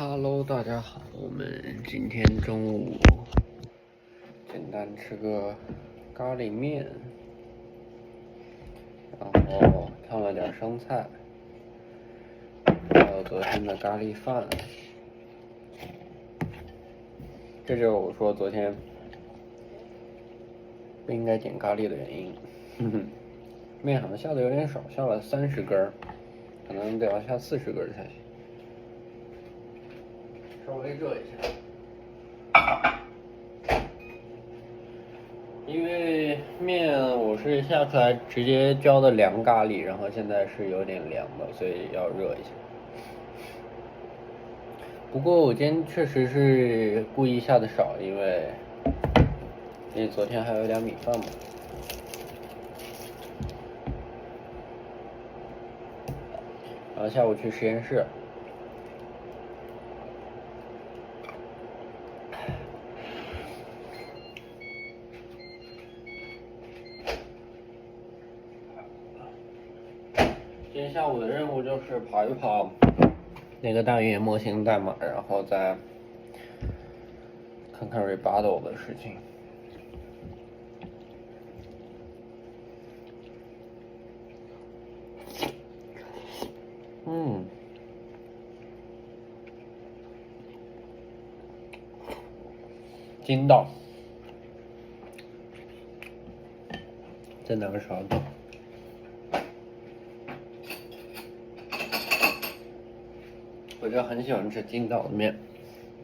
Hello，大家好，我们今天中午简单吃个咖喱面，然后烫了点生菜，还有昨天的咖喱饭。这就是我说昨天不应该点咖喱的原因。面好像下的有点少，下了30根，可能得要下40根才行。稍微热一下，因为面我是下出来直接浇的凉咖喱，然后现在是有点凉的，所以要热一下。不过我今天确实是故意下的少，因为昨天还有点米饭嘛。然后下午去实验室。今天下午的任务就是跑一跑那个大语言模型代码，然后再看看 rebuttal 的事情。筋道，再拿个勺子。我就很喜欢吃筋道的面，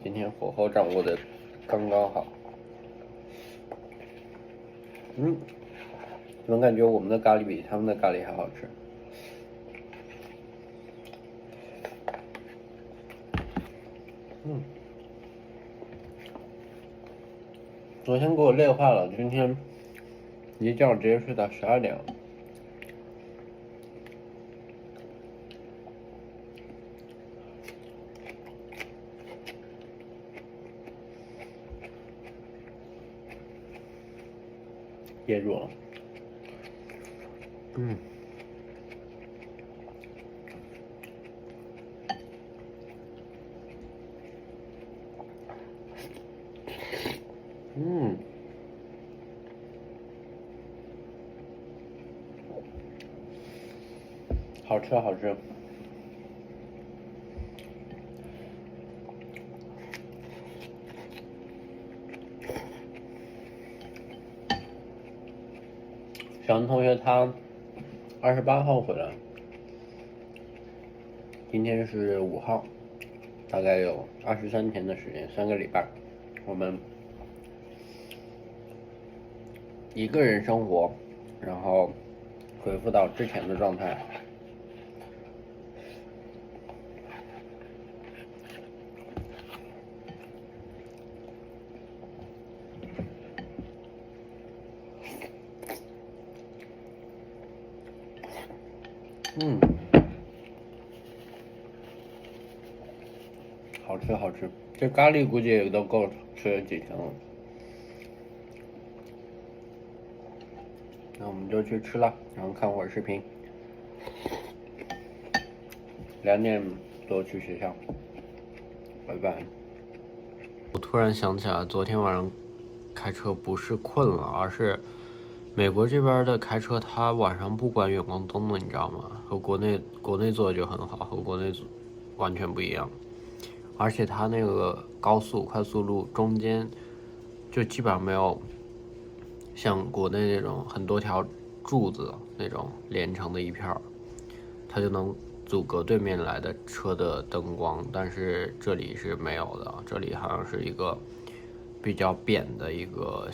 今天火候掌握的刚刚好。总感觉我们的咖喱比他们的咖喱还好吃。昨天给我累坏了，今天一觉直接睡到12点了。噎住了。好吃好吃。小文同学他28号回来，今天是5号，大概有23天的时间，3个礼拜，我们一个人生活，然后恢复到之前的状态。好吃好吃，这咖喱估计也都够吃几天了。那我们就去吃了，然后看会儿视频。2点多去学校，拜拜。我突然想起来，昨天晚上开车不是困了，而是美国这边的开车，它晚上不关远光灯的，你知道吗？和国内做的就很好，和国内完全不一样。而且它那个高速快速路中间就基本上没有像国内那种很多条柱子那种连成的一片，它就能阻隔对面来的车的灯光，但是这里是没有的，这里好像是一个比较扁的一个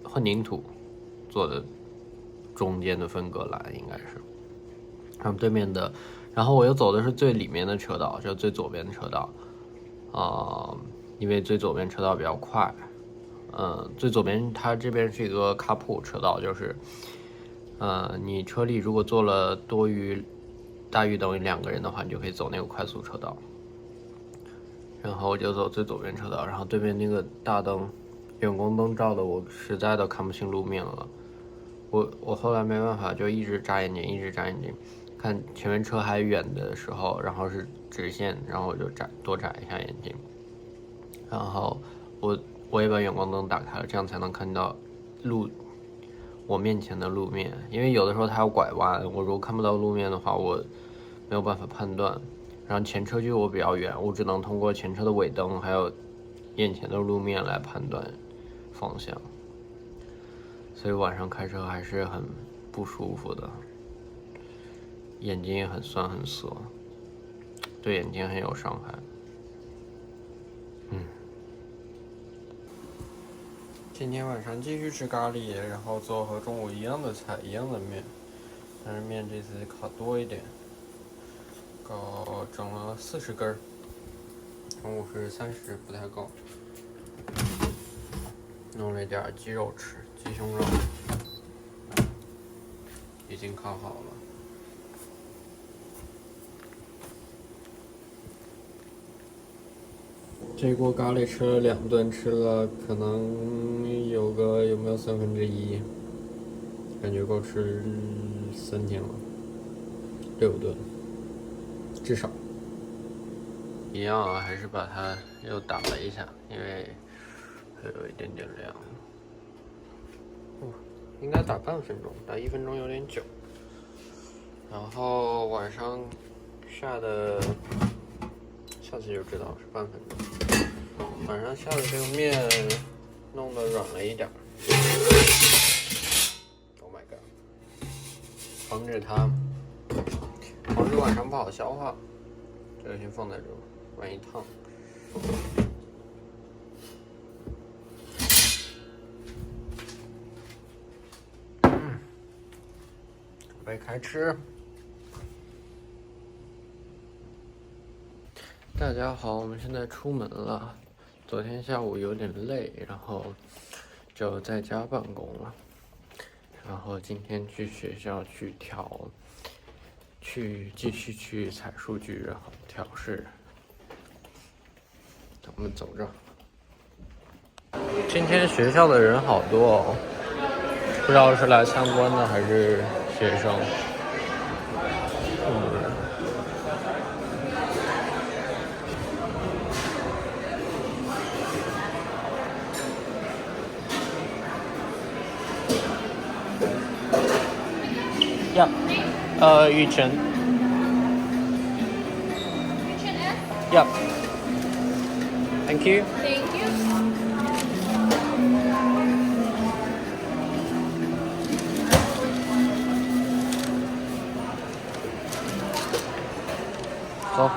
混凝土做的中间的分隔栏，应该是。然后对面的，然后我又走的是最里面的车道，就最左边的车道，因为最左边车道比较快，最左边它这边是一个卡普车道，就是，你车里如果坐了大于等于2个人的话，你就可以走那个快速车道。然后我就走最左边车道，然后对面那个大灯，远光灯照的我实在都看不清路面了。我后来没办法，就一直眨眼睛，看前面车还远的时候，然后是直线，然后我就多眨一下眼睛，然后我也把远光灯打开了，这样才能看到我面前的路面，因为有的时候它要拐弯，我如果看不到路面的话，我没有办法判断。然后前车距我比较远，我只能通过前车的尾灯还有眼前的路面来判断方向，所以晚上开车还是很不舒服的，眼睛也很酸很涩，对眼睛很有伤害。今天晚上继续吃咖喱，然后做和中午一样的菜，一样的面，但是面这次烤多一点，整了40根，中午是30，不太够。弄了一点鸡肉吃，鸡胸肉已经烤好了。这锅咖喱吃了2顿，吃了可能有没有1/3，感觉够吃3天了，6顿至少。一样啊，还是把它又打了一下，因为还有一点点凉。应该打半分钟，打1分钟有点久。然后晚上下的，下次就知道是半分钟。晚上下的这个面弄得软了一点，Oh my god！ 防止晚上不好消化。这个先放在这，万一烫。准备开吃。大家好，我们现在出门了。昨天下午有点累，然后就在家办公了。然后今天去学校继续去采数据，然后调试。我们走着。今天学校的人好多哦，不知道是来参观的还是学生。Yeah. 雨辰。Yeah. Thank you. Thank you. 走。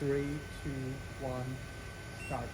3, 2, 1, start.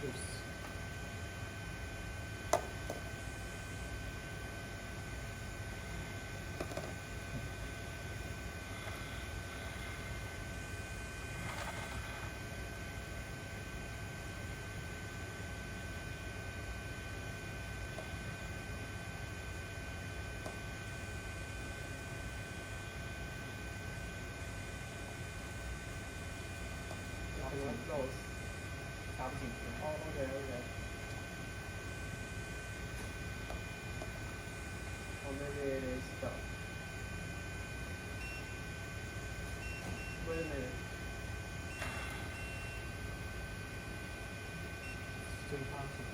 Loose. Close. 插不进去。哦，OK OK。Or maybe it is stuck. Wait a minute. 真怕什么？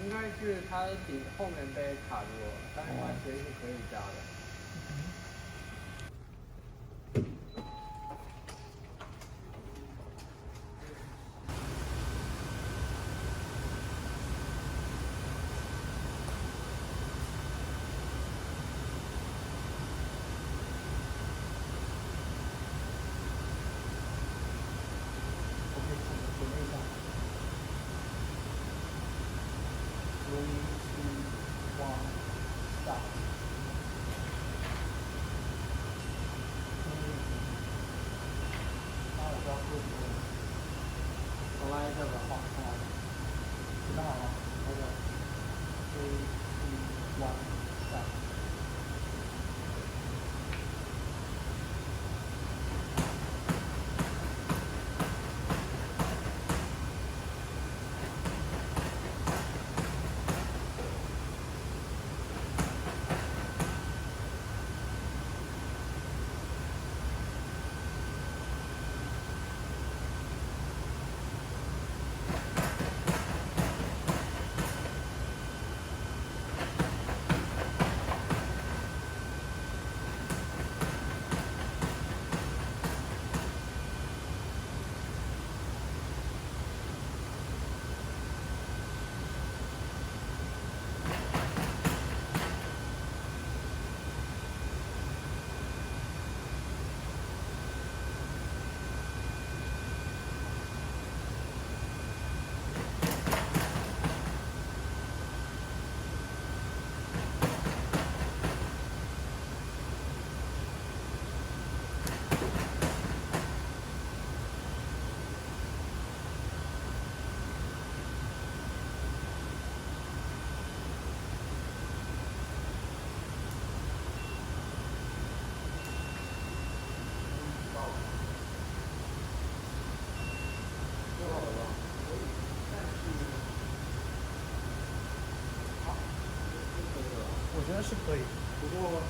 应该是它底后面被卡住了，但是它其实是可以加的。3, 2, 1, stop. 那我不要过去了。重来一下吧，好，重来。准备好了 ？OK。3, 2, 1, stop.我觉得是可以，不过